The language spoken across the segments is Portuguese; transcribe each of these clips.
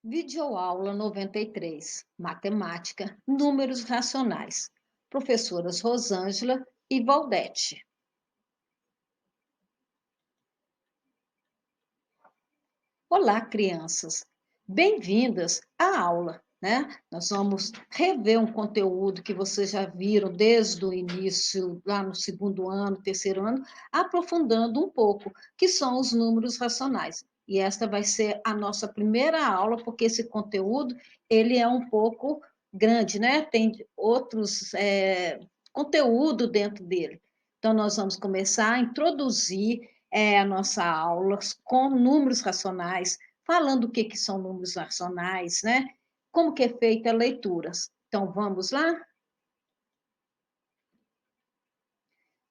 Videoaula 93, Matemática, Números Racionais. Professoras Rosângela e Valdete. Olá, crianças. Bem-vindas à aula, né? Nós vamos rever um conteúdo que vocês já viram desde o início, lá no segundo ano, terceiro ano, aprofundando um pouco, que são os números racionais. E esta vai ser a nossa primeira aula, porque esse conteúdo, ele é um pouco grande, né? Tem outros conteúdo dentro dele. Então, nós vamos começar a introduzir a nossa aula com números racionais, falando o que são números racionais, né? Como que é feita a leitura. Então, vamos lá?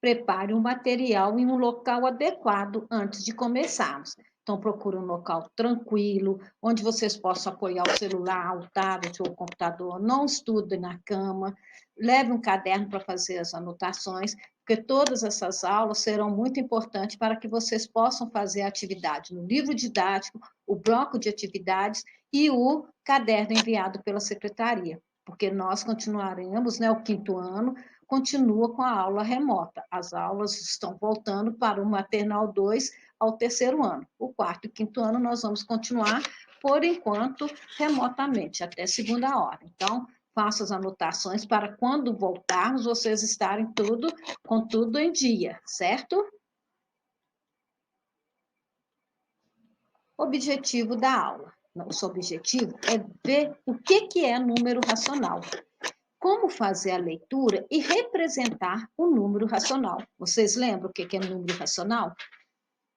Prepare um material em um local adequado antes de começarmos. Então, procure um local tranquilo, onde vocês possam apoiar o celular, o tablet ou o computador. Não estude na cama. Leve um caderno para fazer as anotações, porque todas essas aulas serão muito importantes para que vocês possam fazer a atividade no livro didático, o bloco de atividades e o caderno enviado pela secretaria, porque nós continuaremos, né, o quinto ano, continua com a aula remota. As aulas estão voltando para o maternal 2 ao terceiro ano. O quarto e quinto ano nós vamos continuar, por enquanto, remotamente, até segunda hora. Então, faça as anotações para quando voltarmos, vocês estarem com tudo em dia, certo? Objetivo da aula. Nosso objetivo é ver o que é número racional. Como fazer a leitura e representar o número racional. Vocês lembram o que é número racional?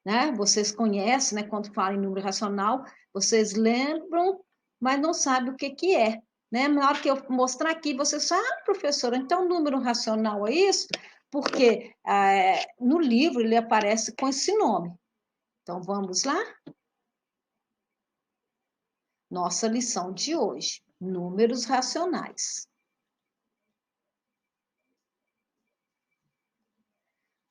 Né? Vocês conhecem, né? Quando falam em número racional, vocês lembram, mas não sabem o que é. Né? Na hora que eu mostrar aqui, vocês falam, professora, então número racional é isso? Porque no livro ele aparece com esse nome. Então, vamos lá? Nossa lição de hoje, números racionais.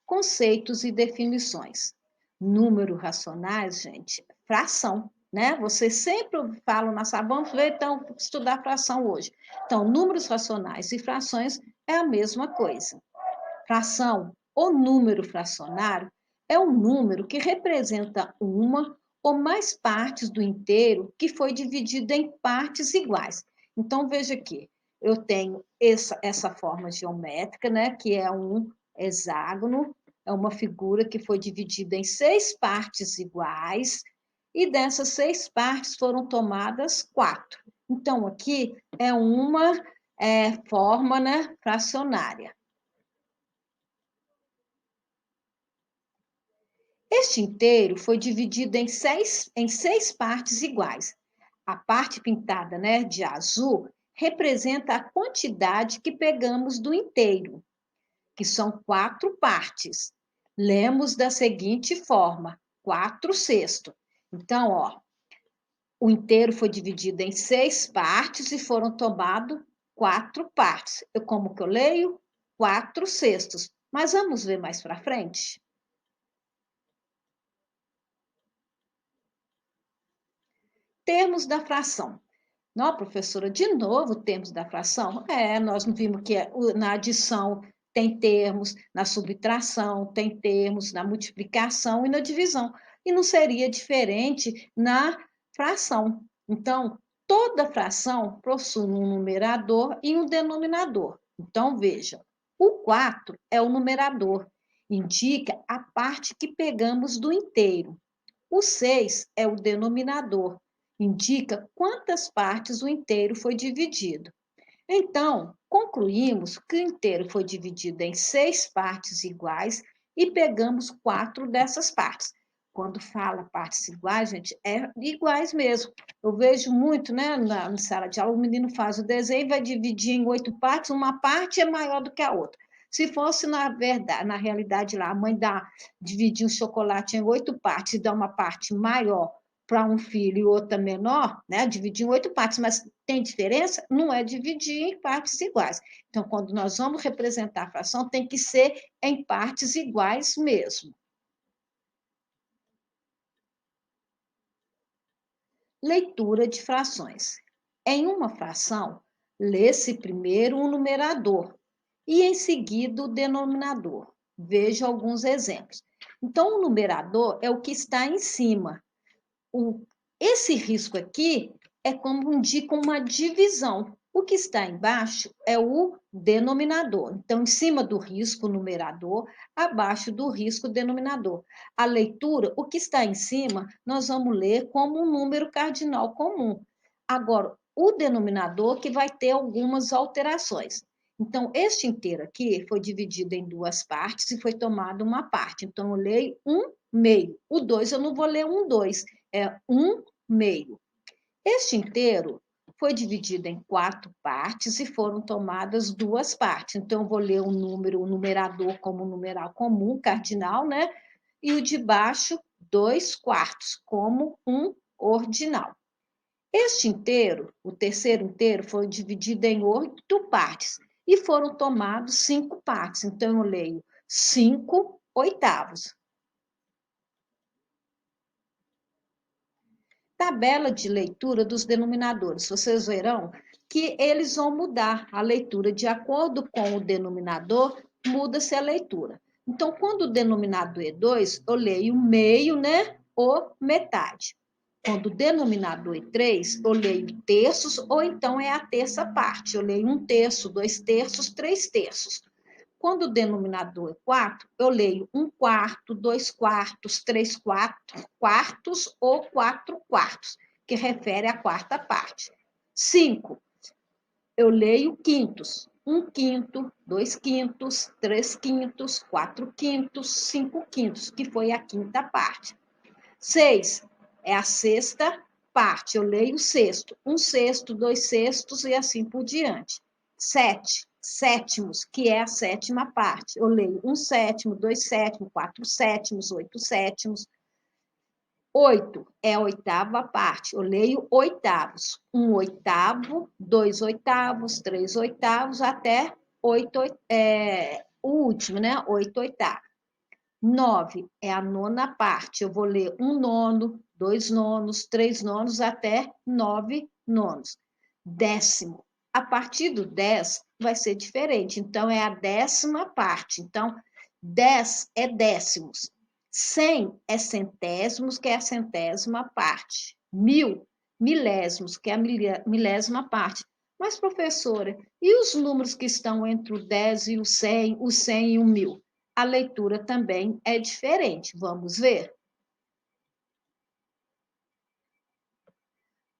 Conceitos e definições. Número racionais, gente, fração, né? Vocês sempre falam na sala, vamos ver, então, estudar fração hoje. Então, números racionais e frações é a mesma coisa. Fração ou número fracionário é um número que representa uma ou mais partes do inteiro que foi dividido em partes iguais. Então, veja aqui, eu tenho essa forma geométrica, né, que é um hexágono, é uma figura que foi dividida em 6 partes iguais, e dessas 6 partes foram tomadas 4. Então, aqui é uma forma, né, fracionária. Este inteiro foi dividido em seis partes iguais. A parte pintada, né, de azul representa a quantidade que pegamos do inteiro, que são 4 partes. Lemos da seguinte forma: 4/6. Então, ó, o inteiro foi dividido em 6 partes e foram tomadas 4 partes. Como que eu leio? 4/6. Mas vamos ver mais para frente? Termos da fração. Não, professora, de novo termos da fração? Nós não vimos que na adição tem termos, na subtração tem termos, na multiplicação e na divisão. E não seria diferente na fração. Então, toda fração possui um numerador e um denominador. Então, veja, o 4 é o numerador, indica a parte que pegamos do inteiro. O 6 é o denominador, indica quantas partes o inteiro foi dividido. Então, concluímos que o inteiro foi dividido em 6 partes iguais e pegamos 4 dessas partes. Quando fala partes iguais, gente, é iguais mesmo. Eu vejo muito, né, na sala de aula, o menino faz o desenho e vai dividir em 8 partes, uma parte é maior do que a outra. Se fosse na verdade, na realidade lá, a mãe dividir um chocolate em 8 partes e dá uma parte maior para um filho e outra menor, né? Dividir em 8 partes, mas tem diferença? Não é dividir em partes iguais. Então, quando nós vamos representar a fração, tem que ser em partes iguais mesmo. Leitura de frações. Em uma fração, lê-se primeiro um numerador e, em seguida, o denominador. Veja alguns exemplos. Então, o numerador é o que está em cima. Esse risco aqui é como indica uma divisão. O que está embaixo é o denominador. Então, em cima do risco numerador, abaixo do risco denominador. A leitura, o que está em cima, nós vamos ler como um número cardinal comum. Agora, o denominador que vai ter algumas alterações. Então, este inteiro aqui foi dividido em duas partes e foi tomada uma parte. Então, eu leio 1/2. O 2 eu não vou ler 1/2, é 1/2. Este inteiro foi dividido em 4 partes e foram tomadas 2 partes. Então, eu vou ler o número, o numerador como numeral comum, cardinal, né? E o de baixo, 2/4, como um ordinal. Este inteiro, o terceiro inteiro, foi dividido em 8 partes e foram tomados 5 partes. Então, eu leio 5/8. Tabela de leitura dos denominadores. Vocês verão que eles vão mudar a leitura. De acordo com o denominador, muda-se a leitura. Então, quando o denominador é 2, eu leio meio, né? Ou metade. Quando o denominador é 3, eu leio terços, ou então é a terça parte. Eu leio 1/3, 2/3, 3/3. Quando o denominador é 4, eu leio 1/4, 2/4, 3/4 ou 4/4, que refere à quarta parte. 5, eu leio quintos. 1/5, 2/5, 3/5, 4/5, 5/5, que foi a quinta parte. 6 é a sexta parte, eu leio sexto. 1/6, 2/6 e assim por diante. 7, sétimos, que é a sétima parte. Eu leio 1/7, 2/7, 4/7, 8/7. 8 é a oitava parte. Eu leio oitavos. 1/8, 2/8, 3/8, até 8, o último, né? 8/8. 9 é a nona parte. Eu vou ler 1/9, 2/9, 3/9, até 9/9. Décimo. A partir do 10 vai ser diferente. Então, é a 10ª parte. Então, 10 é décimos. 100 é centésimos, que é a 100ª parte. 1000, milésimos, que é a milésima parte. Mas, professora, e os números que estão entre o 10 e o 100 e o 1000? A leitura também é diferente. Vamos ver?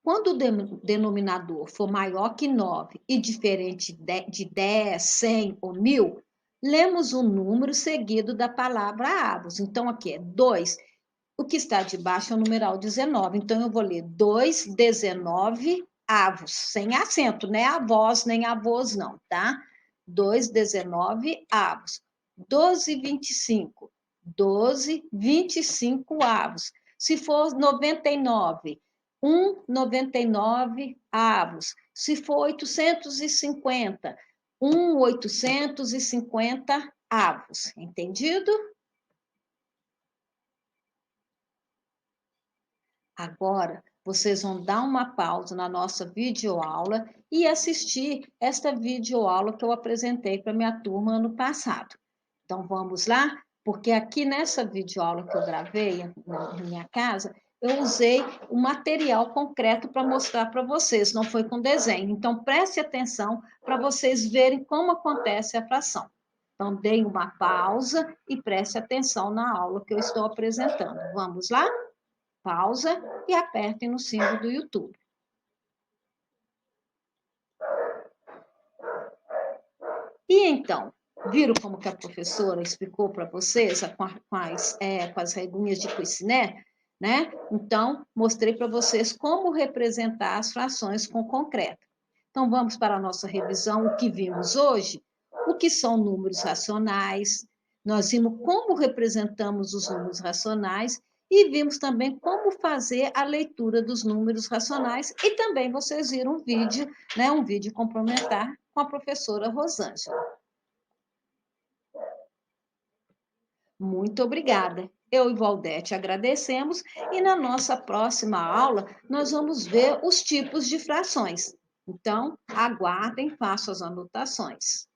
Quando o denominador for maior que 9 e diferente de 10, 100 ou 1000, lemos um número seguido da palavra avos. Então, aqui é 2. O que está debaixo é o numeral 19. Então, eu vou ler 2/19 avos, sem acento, né? Avós nem avós, não, tá? 2/19 avos. 12/25. 12/25 avos. Se for 99, 1/99 avos. Se for 850, 1/850 avos. Entendido? Agora, vocês vão dar uma pausa na nossa videoaula e assistir esta videoaula que eu apresentei para minha turma ano passado. Então, vamos lá? Porque aqui nessa videoaula que eu gravei na minha casa, eu usei o material concreto para mostrar para vocês, não foi com desenho. Então, preste atenção para vocês verem como acontece a fração. Então, deem uma pausa e preste atenção na aula que eu estou apresentando. Vamos lá? Pausa e apertem no símbolo do YouTube. E então, viram como que a professora explicou para vocês com as regrinhas de Cuisinnet, né? Então, mostrei para vocês como representar as frações com concreto. Então, vamos para a nossa revisão, o que vimos hoje, o que são números racionais, nós vimos como representamos os números racionais e vimos também como fazer a leitura dos números racionais e também vocês viram um vídeo, né, um vídeo complementar com a professora Rosângela. Muito obrigada. Eu e Valdete agradecemos e na nossa próxima aula nós vamos ver os tipos de frações. Então, aguardem, façam as anotações.